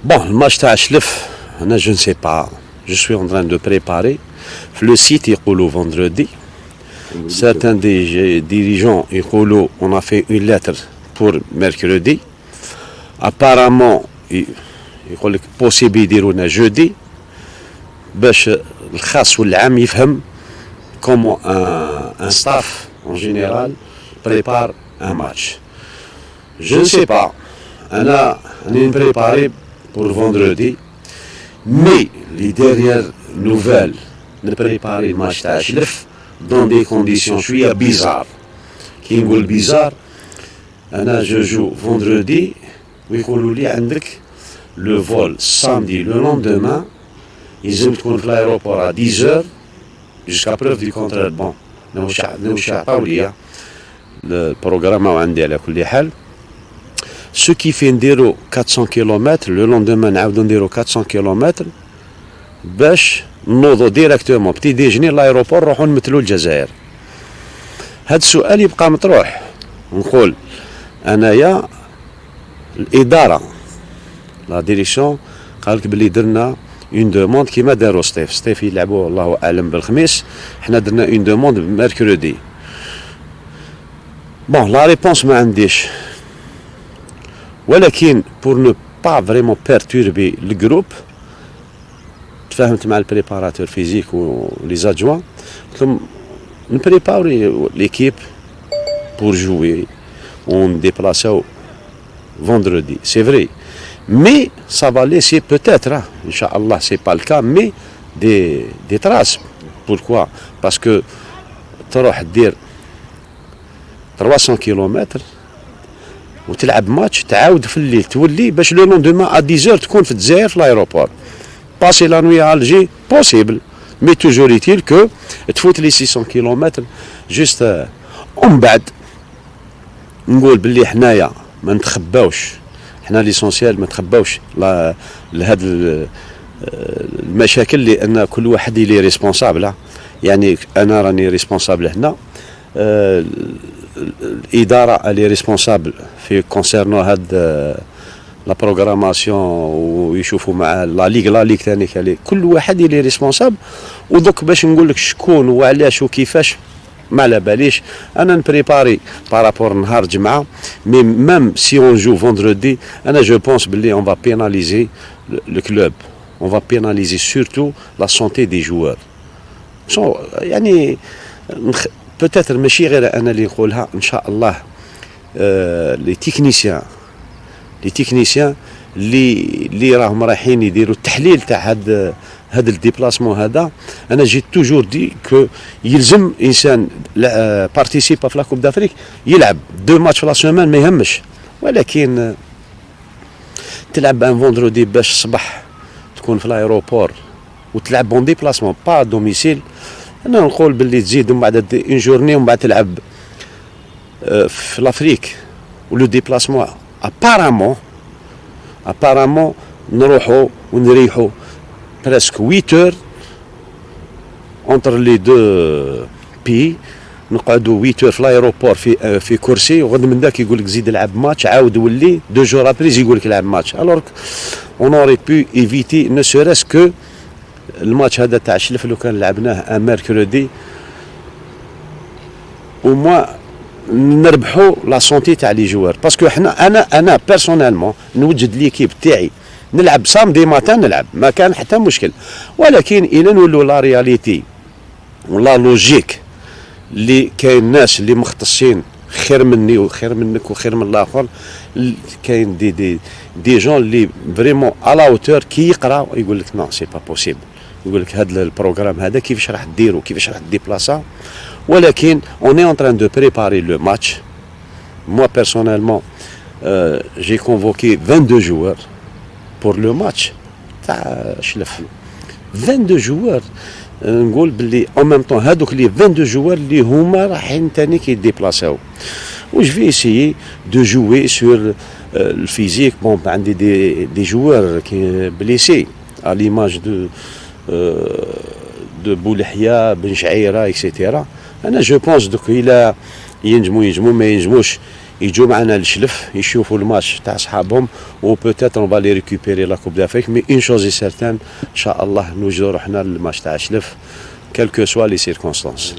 Bon, le match تاع شلف انا je ne sais pas. Je suis en train de préparer. Le site يقولوا vendredi. Certains des dirigeants يقولوا on a fait une lettre pour mercredi. Apparemment يقول لك possible يديرونا jeudi باش الخاص والعام يفهم comment un staff en général prépare un match. Je ne sais pas. On est préparé pour vendredi, mais les dernières nouvelles de préparer le match à Chlef dans des conditions bizarres. Qui نقول bizarre, je joue vendredi, ويقولوا لي عندك le vol samedi le lendemain, يلزم تكون في l'aéroport à 10h jusqu'à preuve du contraire. Bon, نوش عطاو ليا البروغرام عندي على كل حال. Ce qui fait نديرو 400 km, le lendemain نعاودو نديرو 400 km باش نوضو ديريكتومون بتي ديجني لايروبور نروحو نمثلو الجزائر. هاد السؤال يبقى مطروح. نقول انايا الاداره لا ديريكسيون قالك بلي درنا اون دوموند كيما دارو ستيف يلعبوا الله اعلم بالخميس، حنا درنا اون دوموند ميركودي. بون لا ريبونس ما عنديش، ولكن بور نو با فريمون بيرتوربي الجروب تفاهمت مع البريباراتور فيزيك ولي زادجوان، قلت لهم نبريباري ليكيب بور جوي اون ديبلاساو vendredi, c'est vrai. Mais ça va laisser peut-être, hein, Inch'Allah, c'est pas le cas, mais des traces. Pourquoi? Parce que tu vas dire 300 km وتلعب ماتش تعاود في الليل تولي باش لو لوندومان à 10h تكون في الجزائر في l'aéroport. Passer la nuit à Alger, possible. Mais toujours est-il que تفوت لي 600 km juste ومن بعد نقول باللي حنايا ما نتخباوش، حنا ليسونسيال ما نتخباوش لهاد المشاكل، لان كل واحد لي ريسبونسابل. يعني انا راني ريسبونسابل هنا، الاداره لي ريسبونسابل في كونسيرنو هاد لا بروغراماسيون ويشوفوا مع لا ليغ ثاني كل واحد لي ريسبونسابل. ودوك باش نقول لك شكون وعلاش وكيفاش ما على باليش. انا نبريباري بارابور نهار جمعه، مي ميم سي اون جو فوندردي انا جو بونس بلي اون فا بيناليزي لو كلوب، اون فا بيناليزي سورتو لا سونتي دي جوار. يعني بوتيتر ماشي غير انا اللي نقولها، ان شاء الله لي تكنيسيان اللي راهم رايحين يديروا التحليل تاع هذا الديبلاسمون هذا. انا جيت توجور دي كو يلزم انسان بارتيسيبا في لا كوب دافريك يلعب 2 ماتش في لا سيمين ما يهمش، ولكن تلعب ان فوندردي باش الصباح تكون في الايروبور وتلعب بون ديبلاسمون با دوميسيل. انا نقول باللي تزيد ومن بعد اون جورني ومن بعد تلعب في لافريك ولو ديبلاسمون ابارامون نروحو ونريحو presque 8 heures entre les deux pays. نقعدوا 8 heures في الايروبور في كرسي، وغد من ذاك يقول لك زيد العب ماتش، عاود ولي 2 jours après يقول لك العب ماتش. alors on aurait pu éviter ne serait-ce que الماتش هذا تاع شلف لو كان لعبناه ميركودي وموا نربحوا لا سونتي تاع لي جوار. باسكو حنا انا بيرسونيلمون نوجد ليكيب تاعي نلعب سامدي ماتان نلعب، ما كان حتى مشكل. ولكن الى نولوا لا رياليتي ولا لوجيك اللي كاين ناس اللي مختصين خير مني وخير منك وخير من الاخر، كاين دي جون اللي فريمون على اوتور كي يقرا يقول لك نو سي با بوسيبل، يقول لك هذا البروغرام هذا كيفاش راح ديروا كيفاش راح ديبلاسا. ولكن اون اي اون تران دو بريباري لو ماتش. موا بيرسونيلمون جي كونفوكي 22 جوار pour le match تاع شلف. 22 جوار نقول باللي en même temps هادوك لي 22 جوار اللي هما رايحين تاني كيديبلاساو. و جو في اسيي دو جوي سور الفيزيك. بون عندي دي جوار كي بليسي à l'image de بولحيا بن شعيره اكسيتيرا. انا جو بونس دوك الى ينجموا ما ينجموش يجوا معنا للشلف يشوفوا الماتش تاع صحابهم وبوتيتر اون فالي ريكوبيري لا كوب دافريك مي اون شوز سيرتان ان شاء الله نوجدوا روحنا للماتش تاع الشلف كالكو سوا لي سيركونستانس.